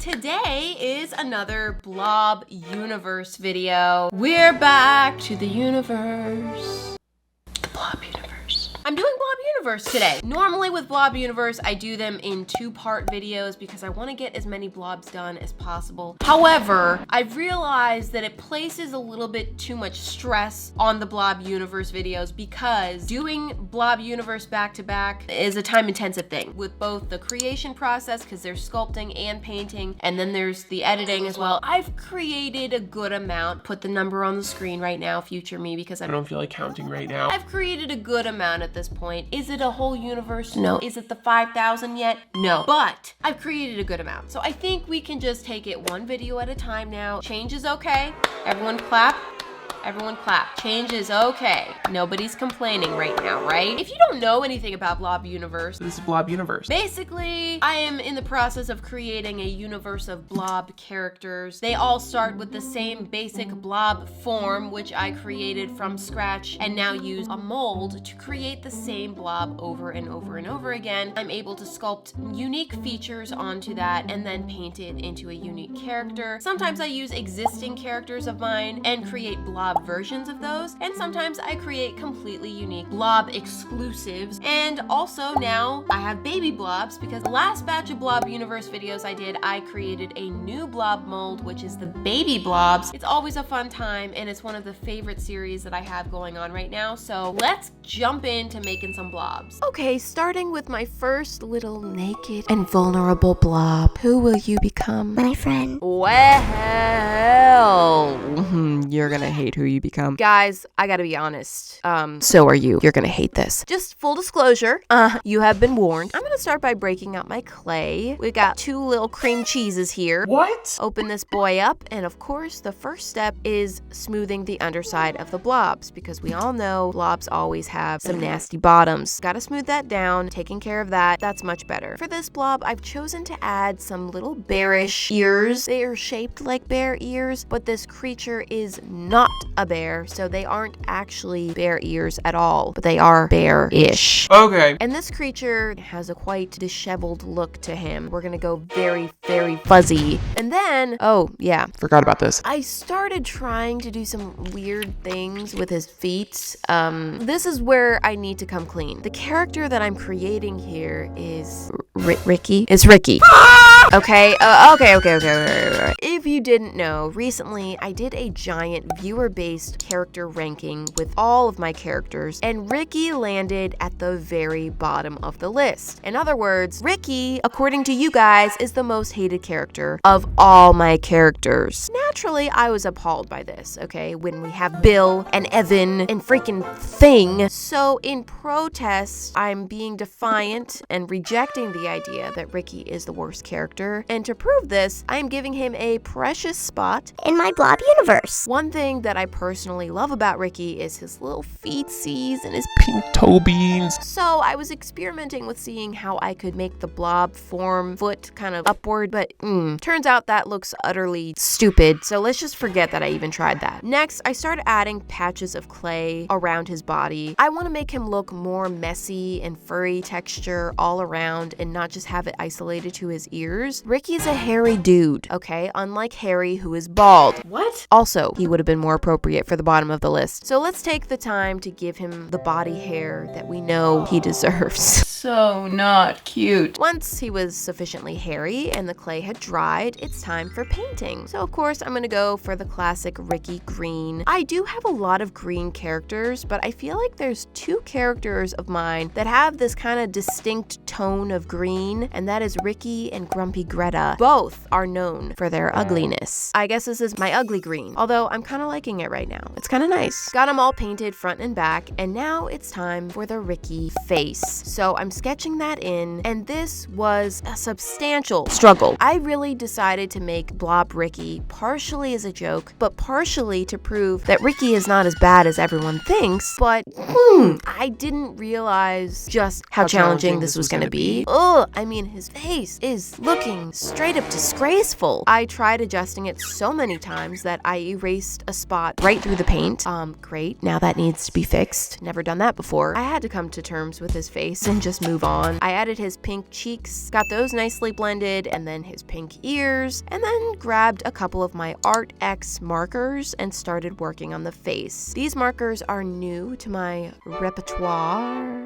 Today is another Blob Universe video. We're back to the universe. The Blob Universe. I'm doing Blob Universe today. Normally with Blob Universe, I do them in two-part videos because I want to get as many blobs done as possible. However, I've realized that it places a little bit too much stress on the Blob Universe videos because doing Blob Universe back-to-back is a time-intensive thing with both the creation process, because there's sculpting and painting, and then there's the editing as well. I've created a good amount. Put the number on the screen right now, future me, because I don't feel like counting right now. I've created a good amount at this point. Is it a whole universe? No. Is it the 5,000 yet? No. But I've created a good amount. So I think we can just take it one video at a time now. Change is okay. Everyone clap. Everyone clap. Change is okay. Nobody's complaining right now, right? If you don't know anything about Blob Universe, this is Blob Universe. Basically, I am in the process of creating a universe of blob characters. They all start with the same basic blob form, which I created from scratch, and now use a mold to create the same blob over and over and over again. I'm able to sculpt unique features onto that and then paint it into a unique character. Sometimes I use existing characters of mine and create blob versions of those, and sometimes I create completely unique blob exclusives. And also now I have baby blobs, because the last batch of Blob Universe videos I did, I created a new blob mold, which is the baby blobs. It's always a fun time, and it's one of the favorite series that I have going on right now. So let's jump into making some blobs. Okay, starting with my first little naked and vulnerable blob. Who will you become? My friend. Well, you're gonna hate who you become. Guys, I gotta be honest. So are you. You're gonna hate this. Just full disclosure, you have been warned. I'm gonna start by breaking out my clay. We got two little cream cheeses here. What? Open this boy up, and of course, the first step is smoothing the underside of the blobs, because we all know blobs always have some nasty bottoms. Gotta smooth that down. Taking care of that, that's much better. For this blob, I've chosen to add some little bearish ears. They are shaped like bear ears, but this creature is not a bear, so they aren't actually bear ears at all, but they are bear-ish. Okay. And this creature has a quite disheveled look to him. We're gonna go very, very fuzzy. And then, oh yeah, Forgot about this. I started trying to do some weird things with his feet. This is where I need to come clean. The character that I'm creating here is Ricky. It's Ricky. Okay, okay. If you didn't know, recently I did a giant viewer-based character ranking with all of my characters, and Ricky landed at the very bottom of the list. In other words, Ricky, according to you guys, is the most hated character of all my characters. Naturally, I was appalled by this, okay, when we have Bill and Evan and freaking Thing. So in protest, I'm being defiant and rejecting the idea that Ricky is the worst character. And to prove this, I am giving him a precious spot In my Blob Universe. One thing that I personally love about Ricky is his little feetsies and his Pink toe beans. So I was experimenting with seeing how I could make the blob form foot kind of upward, but turns out that looks utterly stupid. So let's just forget that I even tried that. Next, I started adding patches of clay around his body. I want to make him look more messy and furry texture all around and not just have it isolated to his ears. Ricky's a hairy dude, okay? Unlike Harry, who is bald. What? Also, he would have been more appropriate for the bottom of the list. So let's take the time to give him the body hair that we know he deserves. So not cute. Once he was sufficiently hairy and the clay had dried, it's time for painting. So of course I'm gonna go for the classic Ricky green. I do have a lot of green characters, but I feel like there's two characters of mine that have this kind of distinct tone of green, and that is Ricky and Grumpy Greta. Both are known for their ugliness. I guess this is my ugly green, although I'm kind of liking it right now. It's kind of nice. Got them all painted front and back, and now it's time for the Ricky face. So I'm sketching that in, and this was a substantial struggle. I really decided to make Blob Ricky partially as a joke, but partially to prove that Ricky is not as bad as everyone thinks, but I didn't realize just how challenging this was gonna be. Ugh, I mean, his face is, look looking straight up disgraceful. I tried adjusting it so many times that I erased a spot right through the paint. Great, now that needs to be fixed. Never done that before. I had to come to terms with his face and just move on. I added his pink cheeks, got those nicely blended, and then his pink ears, and then grabbed a couple of my Art X markers and started working on the face. These markers are new to my repertoire.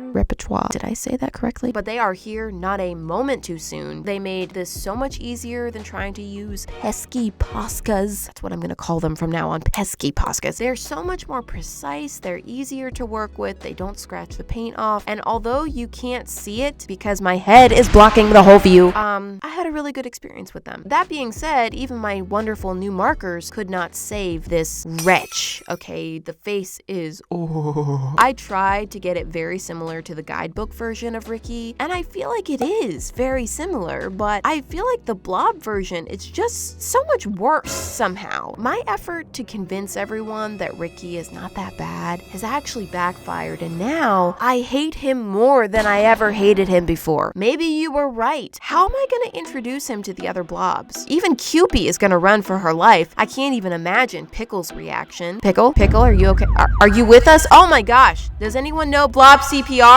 Did I say that correctly? But they are here not a moment too soon. They made this so much easier than trying to use pesky Poscas. That's what I'm gonna call them from now on, pesky Poscas. They're so much more precise, they're easier to work with, they don't scratch the paint off, and although you can't see it because my head is blocking the whole view, I had a really good experience with them. That being said, even my wonderful new markers could not save this wretch. Okay, the face is, oh. I tried to get it very similar to the guidebook version of Ricky, and I feel like it is very similar, but I feel like the Blob version is just so much worse somehow. My effort to convince everyone that Ricky is not that bad has actually backfired, and now I hate him more than I ever hated him before. Maybe you were right. How am I gonna introduce him to the other Blobs? Even Cupie is gonna run for her life. I can't even imagine Pickle's reaction. Pickle, are you okay? Are you with us? Oh my gosh, does anyone know Blob CPR?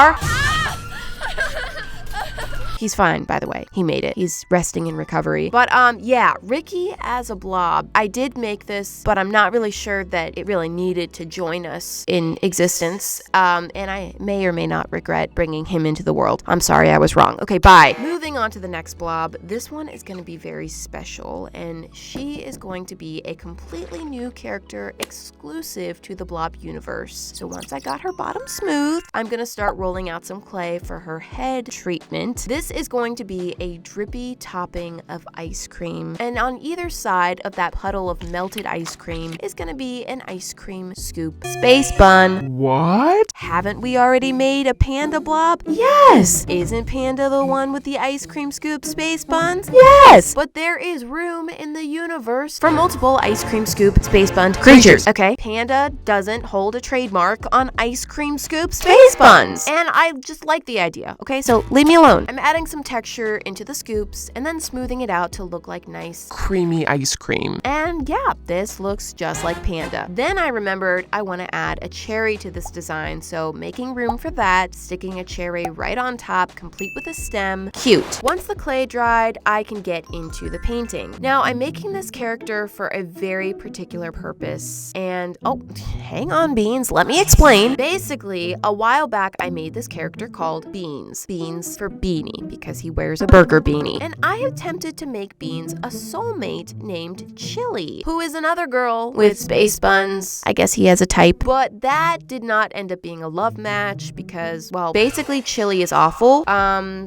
He's fine, by the way. He made it. He's resting in recovery. But yeah, Ricky as a Blob. I did make this, but I'm not really sure that it really needed to join us in existence. And I may or may not regret bringing him into the world. I'm sorry, I was wrong. Okay, bye. Moving on to the next Blob. This one is going to be very special, and she is going to be a completely new character exclusive to the Blob universe. So once I got her bottom smooth, I'm going to start rolling out some clay for her head treatment. This is going to be a drippy topping of ice cream, and on either side of that puddle of melted ice cream is going to be an ice cream scoop space bun. What? Haven't we already made a panda Blob? Yes! Isn't Panda the one with the ice cream scoop space buns? Yes! But there is room in the universe for multiple ice cream scoop space bun creatures. Okay, Panda doesn't hold a trademark on ice cream scoop space buns, and I just like the idea. Okay, so leave me alone. I'm adding some texture into the scoops and then smoothing it out to look like nice Creamy ice cream. and yeah, this looks just like Panda. Then I remembered I want to add a cherry to this design, so making room for that, sticking a cherry right on top, complete with a stem. Cute. Once the clay dried, I can get into the painting. Now, I'm making this character for a very particular purpose, and oh, hang on, Beans, let me explain. Basically, a while back, I made this character called Beans. Beans for beanie, because he wears a burger beanie. And I attempted to make Beans a soulmate named Chili, who is another girl with space buns. I guess he has a type. But that did not end up being a love match because, well, basically Chili is awful.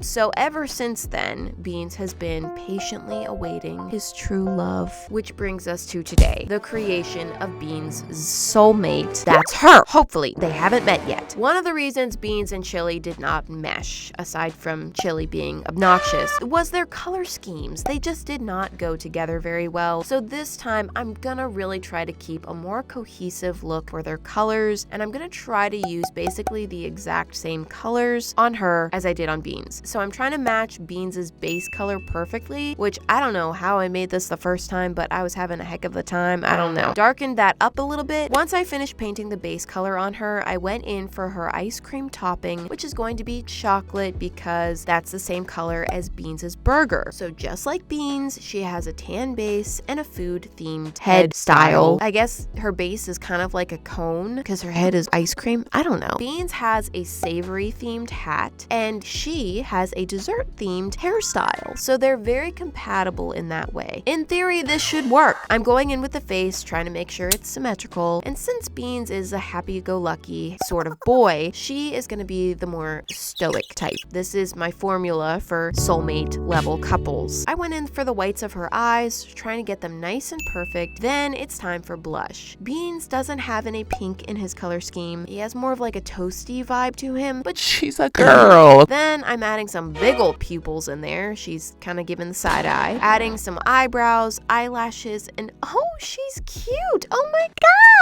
So ever since then, Beans has been patiently awaiting his true love, which brings us to today, the creation of Beans' soulmate. That's her. Hopefully, they haven't met yet. One of the reasons Beans and Chili did not mesh, aside from Chili being obnoxious, was their color schemes. They just did not go together very well. So this time, I'm gonna really try to keep a more cohesive look for their colors, and I'm gonna try to use basically the exact same colors on her as I did on Beans. So I'm trying to match Beans' base color perfectly, which I don't know how I made this the first time, but I was having a heck of a time. I don't know. Darkened that up a little bit. Once I finished painting the base color on her, I went in for her ice cream topping, which is going to be chocolate because that's the same color as Beans' burger. So just like Beans, she has a tan base and a food-themed head style. I guess her base is kind of like a cone because her head is ice cream. I don't know. Beans has a savory-themed hat, and she has a dessert-themed hairstyle. So they're very compatible in that way. In theory, this should work. I'm going in with the face, trying to make sure it's symmetrical, and since Beans is a happy-go-lucky sort of boy, she is going to be the more stoic type. This is my formula for soulmate level couples. I went in for the whites of her eyes, trying to get them nice and perfect. Then it's time for blush. Beans doesn't have any pink in his color scheme. He has more of like a toasty vibe to him, but She's a girl. then I'm adding some big old pupils in there. She's kind of giving the side eye. Adding some eyebrows, eyelashes, and oh, she's cute. Oh my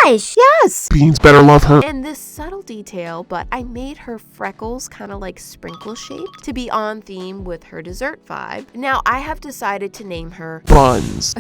gosh, yes. Beans better love her. And this subtle detail, but I made her freckles kind of like sprinkle shaped to be on on theme with her dessert vibe. Now, I have decided to name her Buns.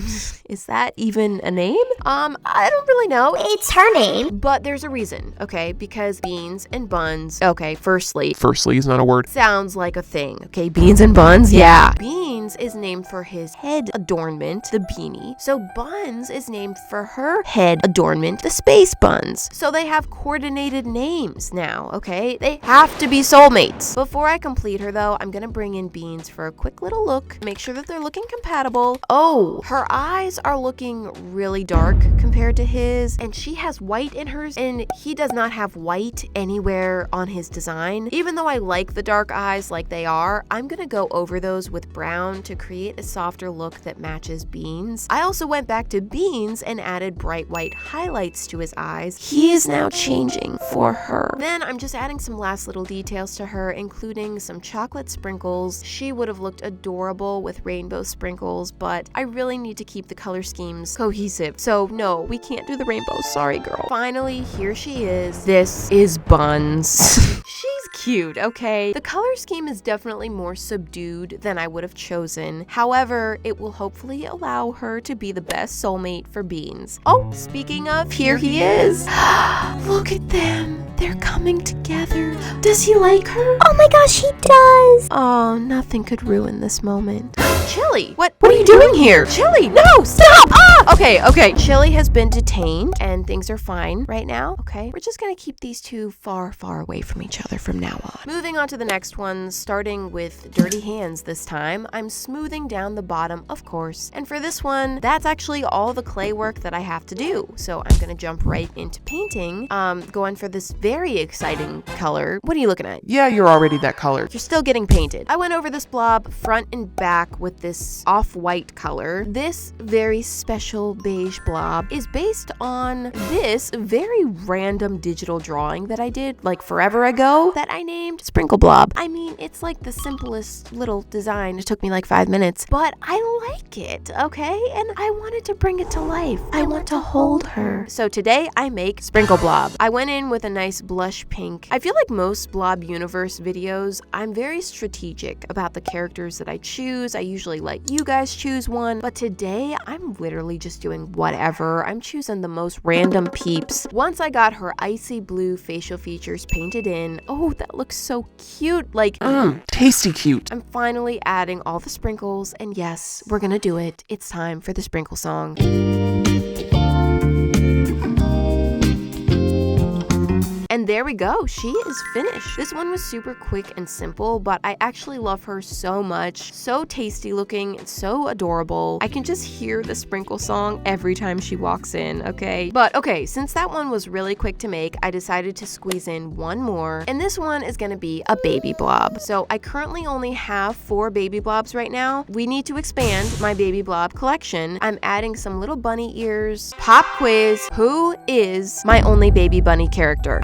Is that even a name? I don't really know. It's her name. But there's a reason, okay? Because beans and buns, okay, firstly Is not a word. sounds like a thing, okay? Beans and buns, yeah. Beans is named for his head adornment, the beanie. So Buns is named for her head adornment, the space buns. So they have coordinated names now, okay? They have to be soulmates. Before I complete her though, I'm gonna bring in Beans for a quick little look, make sure that they're looking compatible. Oh, her eyes are looking really dark compared to his, and she has white in hers, and he does not have white anywhere on his design. Even though I like the dark eyes like they are, I'm gonna go over those with brown to create a softer look that matches Beans. I also went back to Beans and added bright white highlights to his eyes. He is now changing for her. Then I'm just adding some last little details to her, including some chocolate sprinkles. She would have looked adorable with rainbow sprinkles, but I really need to keep the color schemes cohesive. So no, we can't do the rainbow. Sorry, girl. Finally, here she is. This is Buns. She's cute, okay? The color scheme is definitely more subdued than I would have chosen. However, it will hopefully allow her to be the best soulmate for Beans. Oh, speaking of, here he is. Look at them. They're coming together. Does he like her? Oh my gosh, he does. Oh, nothing could ruin this moment. Chili, what are you doing here? Chili, no, stop! Ah! Okay, Chili has been detained and things are fine right now, okay? We're just gonna keep these two far, far away from each other from now on. Moving on to the next one, starting with dirty hands this time. I'm smoothing down the bottom, of course. And for this one, that's actually all the clay work that I have to do. So I'm gonna jump right into painting, going for this very exciting color. What are you looking at? Yeah, you're already that color. You're still getting painted. I went over this blob front and back with this off-white color. This very special beige blob is based on this very random digital drawing that I did like forever ago that I named Sprinkle Blob. I mean, it's like the simplest little design. It took me like 5 minutes, but I like it, okay? And I wanted to bring it to life. I want to hold her. So today I make Sprinkle Blob. I went in with a nice blush pink. I feel like most Blob Universe videos, I'm very strategic about the characters that I choose. I usually let you guys choose one, but today I'm literally just doing whatever. I'm choosing the most random peeps. Once I got her icy blue facial features painted in, oh, that looks so cute. Like, Tasty cute. I'm finally adding all the sprinkles, and yes, we're gonna do it. It's time for the sprinkle song. And there we go, she is finished. This one was super quick and simple, but I actually love her so much. So tasty looking, and so adorable. I can just hear the sprinkle song every time she walks in, okay? But okay, since that one was really quick to make, I decided to squeeze in one more, and this one is gonna be a baby blob. So I currently only have 4 baby blobs right now. We need to expand my baby blob collection. I'm adding some little bunny ears. Pop quiz, who is my only baby bunny character?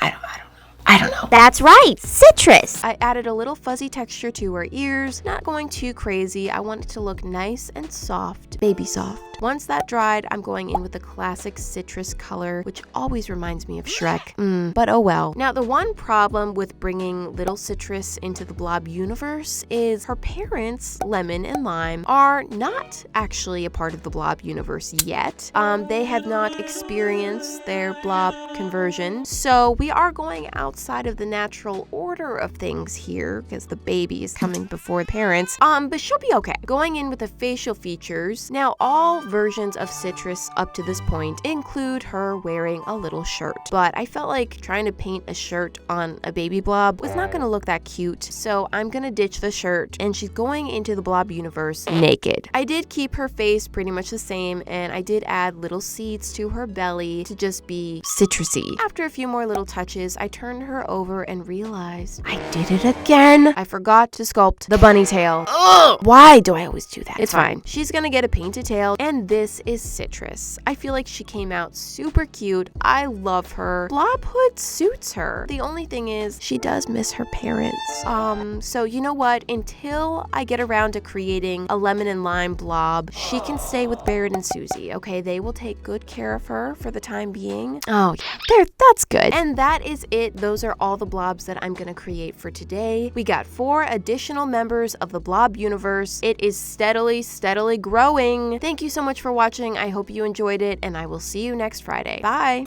I don't know. That's right, citrus. I added a little fuzzy texture to her ears, not going too crazy. I want it to look nice and soft, baby soft. Once that dried, I'm going in with the classic citrus color, which always reminds me of Shrek. But oh well. Now, the one problem with bringing little citrus into the Blob universe is her parents, Lemon and Lime, are not actually a part of the Blob universe yet. They have not experienced their Blob conversion, so we are going outside of the natural order of things here because the baby is coming before the parents. But she'll be okay. Going in with the facial features. Now, all versions of citrus up to this point include her wearing a little shirt, but I felt like trying to paint a shirt on a baby blob was not going to look that cute, so I'm going to ditch the shirt, and she's going into the Blob universe naked. I did keep her face pretty much the same, and I did add little seeds to her belly to just be citrusy. After a few more little touches, I turned her over and realized I did it again. I forgot to sculpt the bunny tail. Ugh! Why do I always do that? It's fine. She's gonna get a painted tail and And this is Citrus. I feel like she came out super cute. I love her. Blob Hood suits her. The only thing is she does miss her parents. So you know what? Until I get around to creating a lemon and lime blob, she can stay with Barrett and Susie, okay? They will take good care of her for the time being. Oh yeah, that's good. And that is it. Those are all the blobs that I'm gonna create for today. We got 4 additional members of the Blob Universe. It is steadily growing. Thank you so much for watching. I hope you enjoyed it, and I will see you next Friday. Bye!